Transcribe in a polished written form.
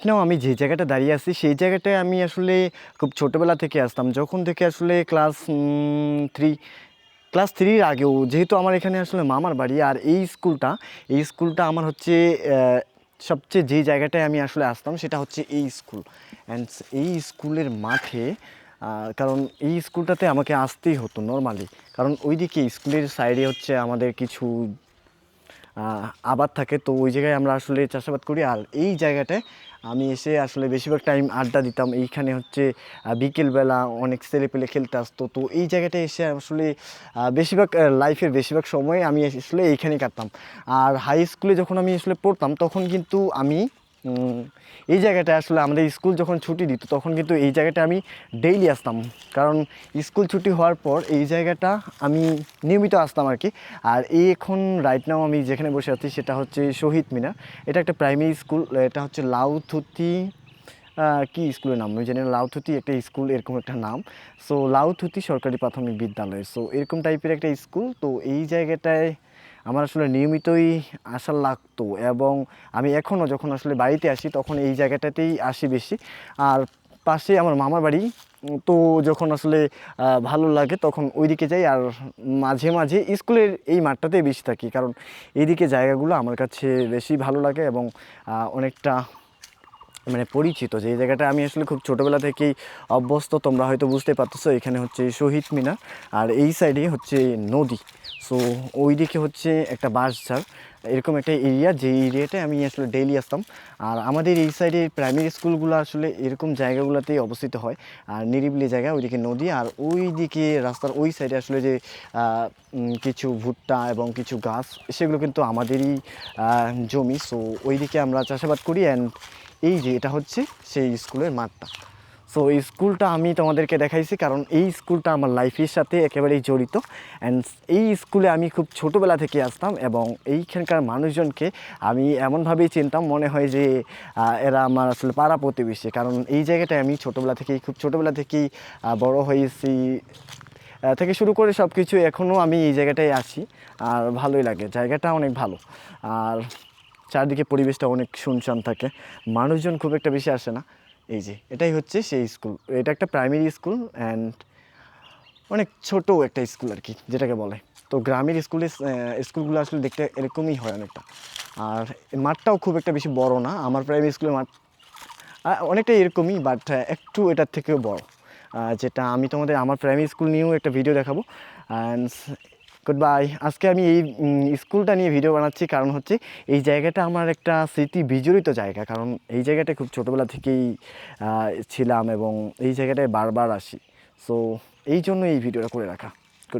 নাও আমি যে জায়গাটা দাঁড়িয়ে আছি সেই জায়গাটায় আমি আসলে খুব ছোটোবেলা থেকে আসতাম, যখন থেকে আসলে ক্লাস থ্রির আগেও, যেহেতু আমার এখানে আসলে মামার বাড়ি। আর এই স্কুলটা আমার হচ্ছে সবচেয়ে যে জায়গাটায় আমি আসলে আসতাম সেটা হচ্ছে এই স্কুল। অ্যান্ড এই স্কুলের মাঠে কারণ এই স্কুলটাতে আমাকে আসতেই হতো নর্মালি, কারণ ওইদিকে স্কুলের সাইডে হচ্ছে আমাদের কিছু আবাদ থাকে, তো ওই জায়গায় আমরা আসলে চাষাবাদ করি। আর এই জায়গাটায় আমি এসে আসলে বেশিরভাগ টাইম আড্ডা দিতাম। এইখানে হচ্ছে বিকেলবেলা অনেক ছেলেপেলে খেলতে আসতো, তো এই জায়গাটায় এসে আসলে লাইফের বেশিরভাগ সময় আমি আসলে এইখানেই কাটতাম। আর হাই স্কুলে যখন আমি আসলে পড়তাম তখন কিন্তু আমি এই জায়গাটায় আসলে আমাদের স্কুল যখন ছুটি দিত তখন কিন্তু এই জায়গাটা আমি ডেইলি আসতাম, কারণ স্কুল ছুটি হওয়ার পর এই জায়গাটা আমি নিয়মিত আসতাম আর কি। আর এই এখন রাইট নাও আমি যেখানে বসে আছি সেটা হচ্ছে শহীদ মিনার। এটা একটা প্রাইমারি স্কুল, এটা হচ্ছে লাউথুতি কি স্কুলের নাম আমি জানি না, লাউথুতি একটা স্কুল এরকম একটা নাম। সো লাউথুতি সরকারি প্রাথমিক বিদ্যালয়, সো এরকম টাইপের একটা স্কুল। তো এই জায়গাটায় আমার আসলে নিয়মিতই আসা লাগতো, এবং আমি এখনও যখন আসলে বাড়িতে আসি তখন এই জায়গাটাতেই আসি বেশি। আর পাশে আমার মামার বাড়ি, তো যখন আসলে ভালো লাগে তখন ওইদিকে যাই। আর মাঝে মাঝে স্কুলের এই মাঠটাতেই বেশি থাকি, কারণ এইদিকে জায়গাগুলো আমার কাছে বেশি ভালো লাগে এবং অনেকটা মানে পরিচিত। যে এই জায়গাটা আমি আসলে খুব ছোটোবেলা থেকেই অভ্যস্ত, তোমরা হয়তো বুঝতে পারতেছো। এখানে হচ্ছে শহীদ মিনার, আর এই সাইডে হচ্ছে নদী। সো ওই দিকে হচ্ছে একটা বাঁশঝাড়, এরকম একটা এরিয়া, যে এরিয়াটায় আমি আসলে ডেইলি আসতাম। আর আমাদের এই সাইডে প্রাইমারি স্কুলগুলো আসলে এরকম জায়গাগুলোতেই অবস্থিত হয়, আর নিরিবিলি জায়গা, ওইদিকে নদী। আর ওই দিকে রাস্তার ওই সাইডে আসলে যে কিছু ভুট্টা এবং কিছু গাছ, সেগুলো কিন্তু আমাদেরই জমি। সো ওই দিকে আমরা চাষাবাদ করি। অ্যান্ড এই যে এটা হচ্ছে সেই স্কুলের মাঠটা। সো এই স্কুলটা আমি তোমাদেরকে দেখাইছি কারণ এই স্কুলটা আমার লাইফের সাথে একেবারেই জড়িত। অ্যান্ড এই স্কুলে আমি খুব ছোটোবেলা থেকে আসতাম, এবং এইখানকার মানুষজনকে আমি এমনভাবেই চিনতাম, মনে হয় যে এরা আমার আসলে পাড়া প্রতিবেশী। কারণ এই জায়গাটায় আমি খুব ছোটোবেলা থেকেই বড় হয়েছি, থেকে শুরু করে সব কিছু এখনও আমি এই জায়গাটায় আছি। আর ভালোই লাগে, জায়গাটা অনেক ভালো। আর চারদিকে পরিবেশটা অনেক শুনশান থাকে, মানুষজন খুব একটা বেশি আসে না। এই যে এটাই হচ্ছে সেই স্কুল, এটা একটা প্রাইমারি স্কুল অ্যান্ড অনেক ছোট একটা স্কুল আর কি যেটাকে বলে। তো গ্রামের স্কুলগুলো আসলে দেখতে এরকমই হয় অনেকটা। আর মাঠটাও খুব একটা বেশি বড় না, আমার প্রাইমারি স্কুলের মাঠ অনেকটা এরকমই, বাট একটু এটার থেকেও বড়। যেটা আমি তোমাদের আমার প্রাইমারি স্কুল নিয়েও একটা ভিডিও দেখাবো। And good bye. আজকে আমি এই স্কুলটা নিয়ে ভিডিও বানাচ্ছি কারণ হচ্ছে এই জায়গাটা আমার একটা স্মৃতি বিজড়িত জায়গা, কারণ এই জায়গাটায় খুব ছোটোবেলা থেকেই ছিলাম এবং এই জায়গাটায় বারবার আসি। সো এই জন্য এই ভিডিওটা করে রাখা।